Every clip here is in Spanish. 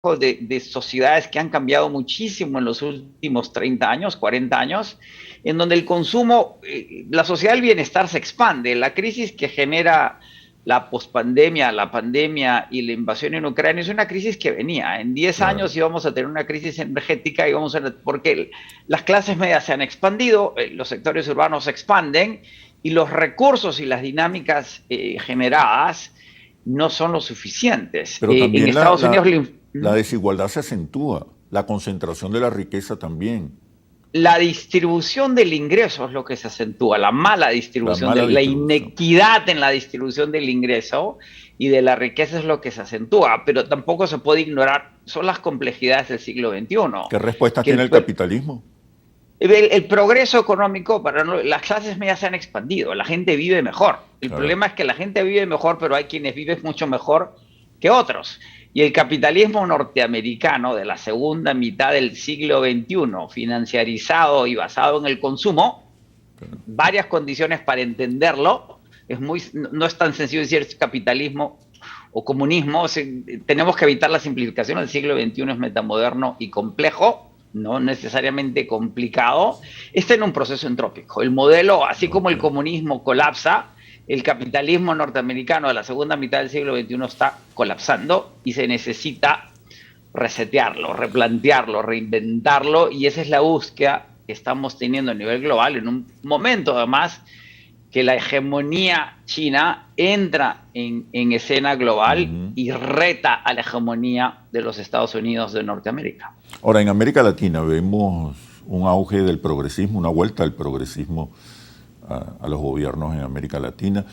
de sociedades que han cambiado muchísimo en los últimos 30 años, 40 años, en donde el consumo, la sociedad del bienestar se expande. La crisis que genera la pospandemia, la pandemia y la invasión en Ucrania es una crisis que venía. En 10 Claro. años íbamos a tener una crisis energética porque las clases medias se han expandido, los sectores urbanos se expanden y los recursos y las dinámicas generadas no son lo suficientes. Pero En también Estados Unidos la desigualdad se acentúa, la concentración de la riqueza también, la distribución del ingreso es lo que se acentúa, la mala la distribución, mala la distribución. inequidad en la distribución del ingreso y de la riqueza es lo que se acentúa, pero tampoco se puede ignorar, son las complejidades del siglo XXI. ¿Qué respuestas Que tiene el capitalismo? el progreso económico, las clases medias se han expandido, la gente vive mejor. El Claro. problema es que la gente vive mejor, pero hay quienes viven mucho mejor que otros. Y el capitalismo norteamericano de la segunda mitad del siglo XXI, financiarizado y basado en el consumo, varias condiciones para entenderlo, no es tan sencillo decir capitalismo o comunismo, tenemos que evitar la simplificación. El siglo XXI es metamoderno y complejo, no necesariamente complicado. Está en un proceso entrópico. El modelo, así como el Okay. comunismo colapsa, el capitalismo norteamericano de la segunda mitad del siglo XXI está colapsando y se necesita resetearlo, replantearlo, reinventarlo, y esa es la búsqueda que estamos teniendo a nivel global en un momento además que la hegemonía china entra en escena global Ujú. y reta a la hegemonía de los Estados Unidos de Norteamérica. Ahora, en América Latina vemos un auge del progresismo, una vuelta del progresismo a los gobiernos en América Latina,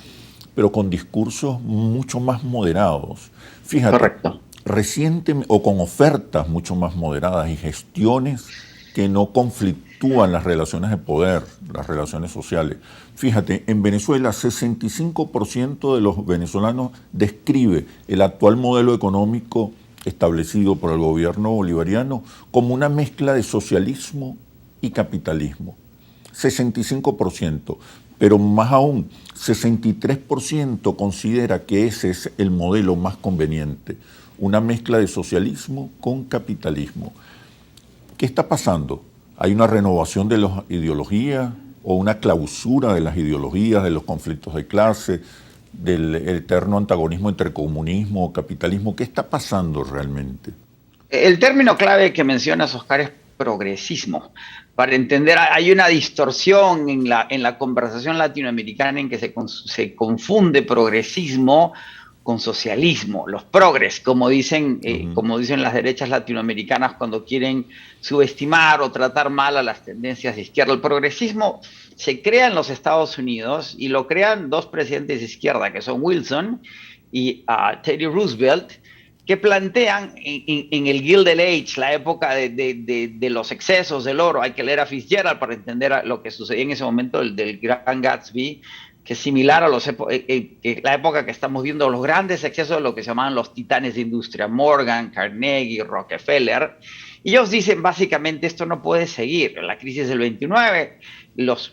pero con discursos mucho más moderados. Fíjate, Correcto. o con ofertas mucho más moderadas y gestiones que no conflictúan las relaciones de poder, las relaciones sociales. Fíjate, en Venezuela 65% de los venezolanos describe el actual modelo económico establecido por el gobierno bolivariano como una mezcla de socialismo y capitalismo. 65%, pero más aún, 63% considera que ese es el modelo más conveniente, una mezcla de socialismo con capitalismo. ¿Qué está pasando? ¿Hay una renovación de las ideologías o una clausura de las ideologías, de los conflictos de clase, del eterno antagonismo entre comunismo o capitalismo? ¿Qué está pasando realmente? El término clave que mencionas, Oscar, es progresismo. Para entender, hay una distorsión en la conversación latinoamericana en que se confunde progresismo con socialismo. Los progres, Ujú. como dicen las derechas latinoamericanas cuando quieren subestimar o tratar mal a las tendencias de izquierda. El progresismo se crea en los Estados Unidos y lo crean dos presidentes de izquierda, que son Wilson y Teddy Roosevelt, que plantean en el Gilded Age, la época de los excesos del oro. Hay que leer a Fitzgerald para entender lo que sucedía en ese momento del Gran Gatsby, que es similar a la época que estamos viendo, los grandes excesos de lo que se llamaban los titanes de industria, Morgan, Carnegie, Rockefeller. Y ellos dicen básicamente esto no puede seguir. La crisis del 29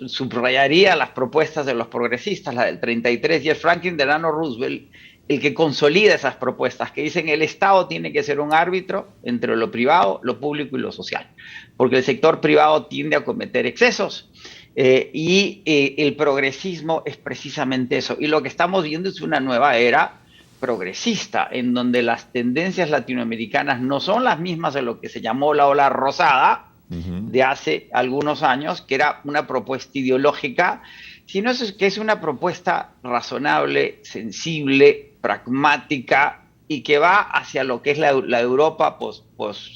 subrayaría las propuestas de los progresistas, la del 33, y es Franklin Delano Roosevelt el que consolida esas propuestas, que dicen el Estado tiene que ser un árbitro entre lo privado, lo público y lo social, porque el sector privado tiende a cometer excesos. El progresismo es precisamente eso. Y lo que estamos viendo es una nueva era progresista, en donde las tendencias latinoamericanas no son las mismas de lo que se llamó la ola rosada Ujú. de hace algunos años, que era una propuesta ideológica, sino que es una propuesta razonable, sensible, pragmática y que va hacia lo que es la Europa post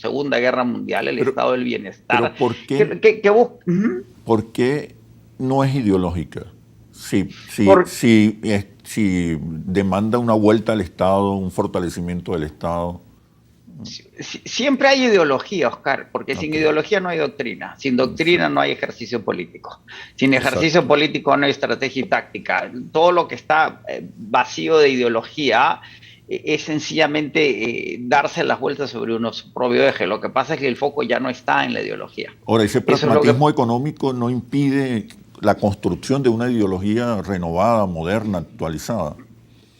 Segunda Guerra Mundial, el Pero, estado del pero bienestar, ¿por qué, que busca... por qué no es ideológica? Por, Si demanda una vuelta al Estado, un fortalecimiento del Estado. siempre hay ideología, Oscar, porque sin Ok, ideología no hay doctrina, sin doctrina exacto, no hay ejercicio político, sin ejercicio exacto. político no hay estrategia y táctica. Todo lo que está vacío de ideología es sencillamente darse las vueltas sobre su propio eje. Lo que pasa es que el foco ya no está en la ideología. Ahora, ese Eso es lo que... pragmatismo económico no impide la construcción de una ideología renovada, moderna, actualizada.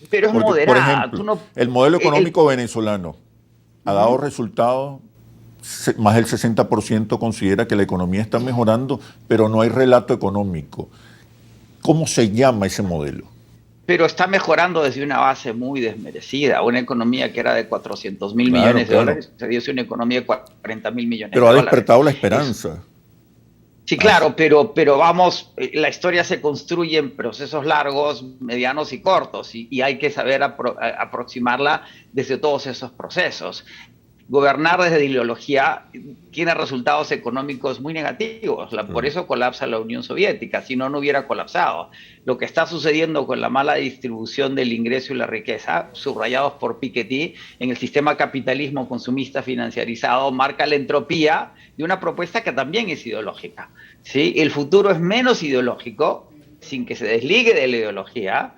Pero es Porque, por moderada. ejemplo, el modelo económico venezolano, ha dado resultados. Más del 60% considera que la economía está mejorando, pero no hay relato económico. ¿Cómo se llama ese modelo? Pero está mejorando desde una base muy desmerecida. Una economía que era de 400.000 millones de dólares, se dio una economía de 40.000 millones de Pero ha dólares. despertado la esperanza. Sí, claro, pero vamos, la historia se construye en procesos largos, medianos y cortos, y hay que saber aproximarla desde todos esos procesos. Gobernar desde ideología tiene resultados económicos muy negativos. Por eso colapsa la Unión Soviética, si no, no hubiera colapsado. Lo que está sucediendo con la mala distribución del ingreso y la riqueza, subrayados por Piketty, en el sistema capitalismo consumista financiarizado, marca la entropía de una propuesta que también es ideológica. ¿Sí? El futuro es menos ideológico, sin que se desligue de la ideología,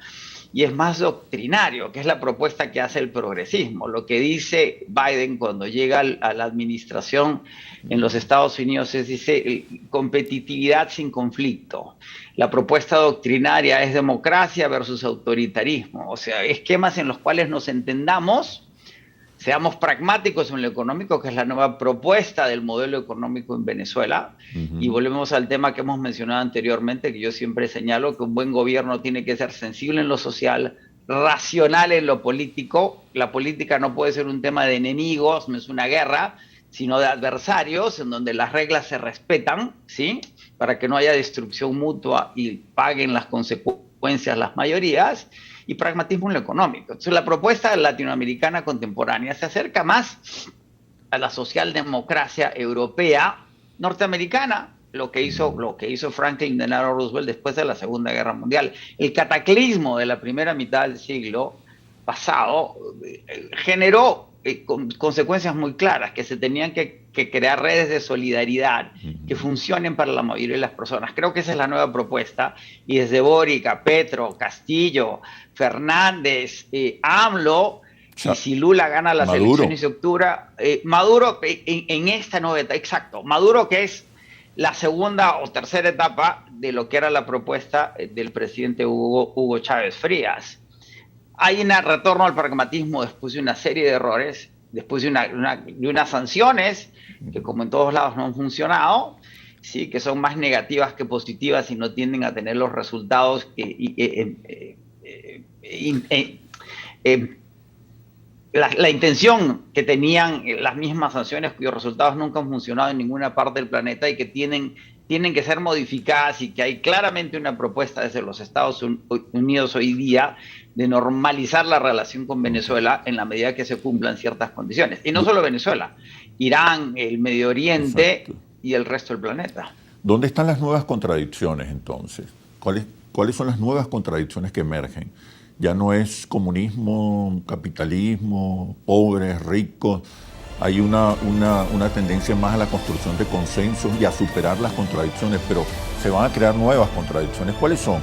y es más doctrinario, que es la propuesta que hace el progresismo. Lo que dice Biden cuando llega a la administración en los Estados Unidos es, dice, competitividad sin conflicto. La propuesta doctrinaria es democracia versus autoritarismo, o sea, esquemas en los cuales nos entendamos, seamos pragmáticos en lo económico, que es la nueva propuesta del modelo económico en Venezuela. Y volvemos al tema que hemos mencionado anteriormente, que yo siempre señalo que un buen gobierno tiene que ser sensible en lo social, racional en lo político. La política no puede ser un tema de enemigos, no es una guerra, sino de adversarios, en donde las reglas se respetan, ¿sí? Para que no haya destrucción mutua y paguen las consecuencias las mayorías. Y pragmatismo en lo económico. Entonces, la propuesta latinoamericana contemporánea se acerca más a la socialdemocracia europea norteamericana, lo que hizo Franklin Delano Roosevelt después de la Segunda Guerra Mundial. El cataclismo de la primera mitad del siglo pasado generó consecuencias muy claras, que se tenían que crear redes de solidaridad que funcionen para la mayoría de las personas. Creo que esa es la nueva propuesta, y desde Boric, Petro, Castillo, Fernández, AMLO, y si Lula gana las elecciones de octubre, Maduro en esta nueva etapa, exacto, Maduro, que es la segunda o tercera etapa de lo que era la propuesta del presidente Hugo Chávez Frías. Hay un retorno al pragmatismo después de una serie de errores, después de unas sanciones que, como en todos lados, no han funcionado, ¿sí? Que son más negativas que positivas y no tienden a tener los resultados la intención que tenían las mismas sanciones, cuyos resultados nunca han funcionado en ninguna parte del planeta y que tienen que ser modificadas, y que hay claramente una propuesta desde los Estados Unidos hoy día de normalizar la relación con Venezuela en la medida que se cumplan ciertas condiciones. Y no solo Venezuela, Irán, el Medio Oriente. Exacto. Y el resto del planeta. ¿Dónde están las nuevas contradicciones entonces? ¿Cuáles son las nuevas contradicciones que emergen? Ya no es comunismo, capitalismo, pobres, ricos. Hay una tendencia más a la construcción de consensos y a superar las contradicciones, pero se van a crear nuevas contradicciones. ¿Cuáles son?